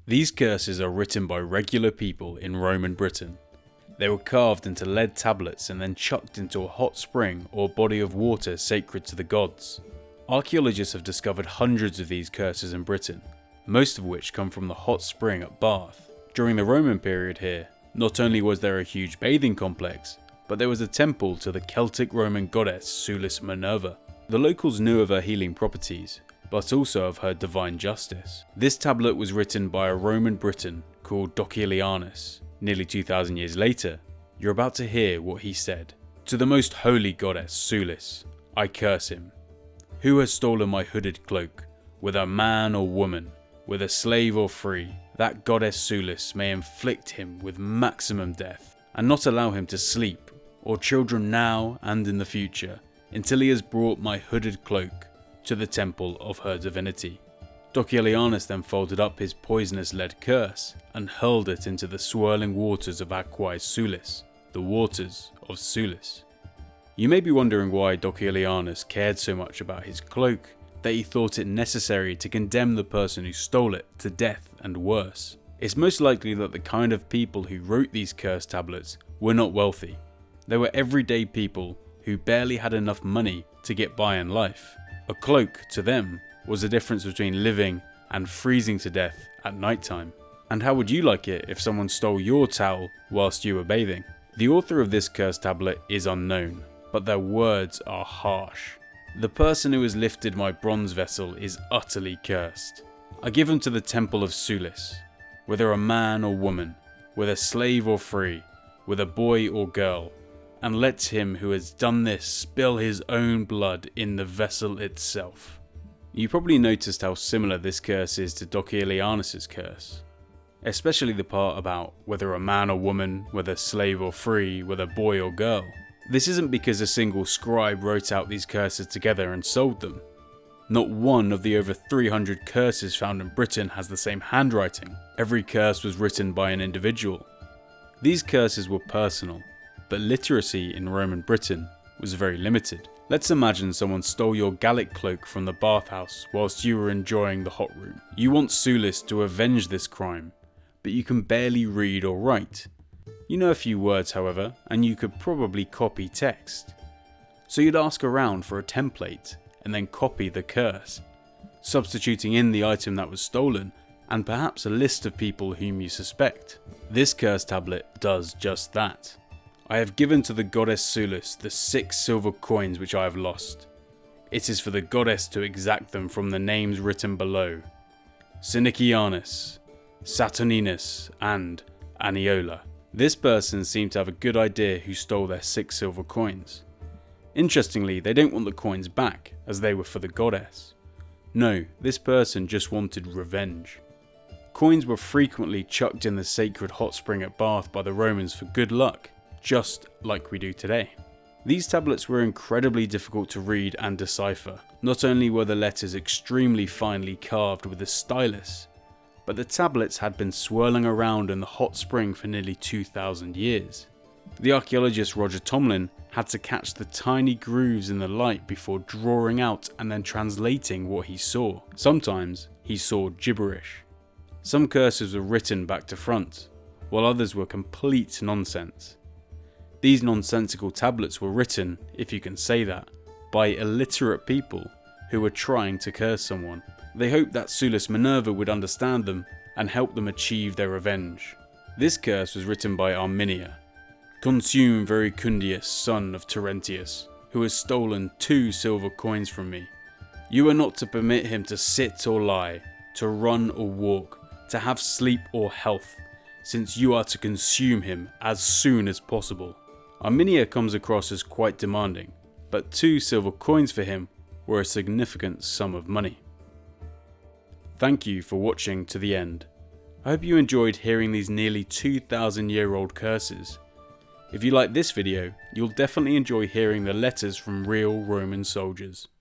These curses are written by regular people in Roman Britain. They were carved into lead tablets and then chucked into a hot spring or body of water sacred to the gods. Archaeologists have discovered hundreds of these curses in Britain, most of which come from the hot spring at Bath. During the Roman period here, not only was there a huge bathing complex, but there was a temple to the Celtic-Roman goddess Sulis Minerva. The locals knew of her healing properties, but also of her divine justice. This tablet was written by a Roman Briton called Docilianus. Nearly 2,000 years later, you're about to hear what he said. To the most holy goddess Sulis, I curse him. Who has stolen my hooded cloak, whether man or woman, whether slave or free, that goddess Sulis may inflict him with maximum death, and not allow him to sleep, or children now and in the future, until he has brought my hooded cloak to the temple of her divinity. Docilianus then folded up his poisonous lead curse and hurled it into the swirling waters of Aquae Sulis, the waters of Sulis. You may be wondering why Docilianus cared so much about his cloak that he thought it necessary to condemn the person who stole it to death and worse. It's most likely that the kind of people who wrote these curse tablets were not wealthy. They were everyday people who barely had enough money to get by in life. A cloak, to them, was the difference between living and freezing to death at night time. And how would you like it if someone stole your towel whilst you were bathing? The author of this curse tablet is unknown, but their words are harsh. The person who has lifted my bronze vessel is utterly cursed. I give him to the temple of Sulis, whether a man or woman, whether slave or free, whether boy or girl, and let him who has done this spill his own blood in the vessel itself. You probably noticed how similar this curse is to Docilianus's curse, especially the part about whether a man or woman, whether slave or free, whether boy or girl. This isn't because a single scribe wrote out these curses together and sold them. Not one of the over 300 curses found in Britain has the same handwriting. Every curse was written by an individual. These curses were personal, but literacy in Roman Britain was very limited. Let's imagine someone stole your Gallic cloak from the bathhouse whilst you were enjoying the hot room. You want Sulis to avenge this crime, but you can barely read or write. You know a few words, however, and you could probably copy text. So you'd ask around for a template and then copy the curse, substituting in the item that was stolen and perhaps a list of people whom you suspect. This curse tablet does just that. I have given to the goddess Sulis the 6 silver coins which I have lost. It is for the goddess to exact them from the names written below: Synicianus, Saturninus, and Aniola. This person seemed to have a good idea who stole their 6 silver coins. Interestingly, they don't want the coins back, as they were for the goddess. No, this person just wanted revenge. Coins were frequently chucked in the sacred hot spring at Bath by the Romans for good luck, just like we do today. These tablets were incredibly difficult to read and decipher. Not only were the letters extremely finely carved with a stylus, but the tablets had been swirling around in the hot spring for nearly 2,000 years. The archaeologist Roger Tomlin had to catch the tiny grooves in the light before drawing out and then translating what he saw. Sometimes he saw gibberish. Some curses were written back to front, while others were complete nonsense. These nonsensical tablets were written, if you can say that, by illiterate people who were trying to curse someone. They hoped that Sulis Minerva would understand them and help them achieve their revenge. This curse was written by Arminia. Consume Vericundius, son of Terentius, who has stolen 2 silver coins from me. You are not to permit him to sit or lie, to run or walk, to have sleep or health, since you are to consume him as soon as possible. Arminia comes across as quite demanding, but 2 silver coins for him were a significant sum of money. Thank you for watching to the end. I hope you enjoyed hearing these nearly 2,000-year-old curses. If you like this video, you'll definitely enjoy hearing the letters from real Roman soldiers.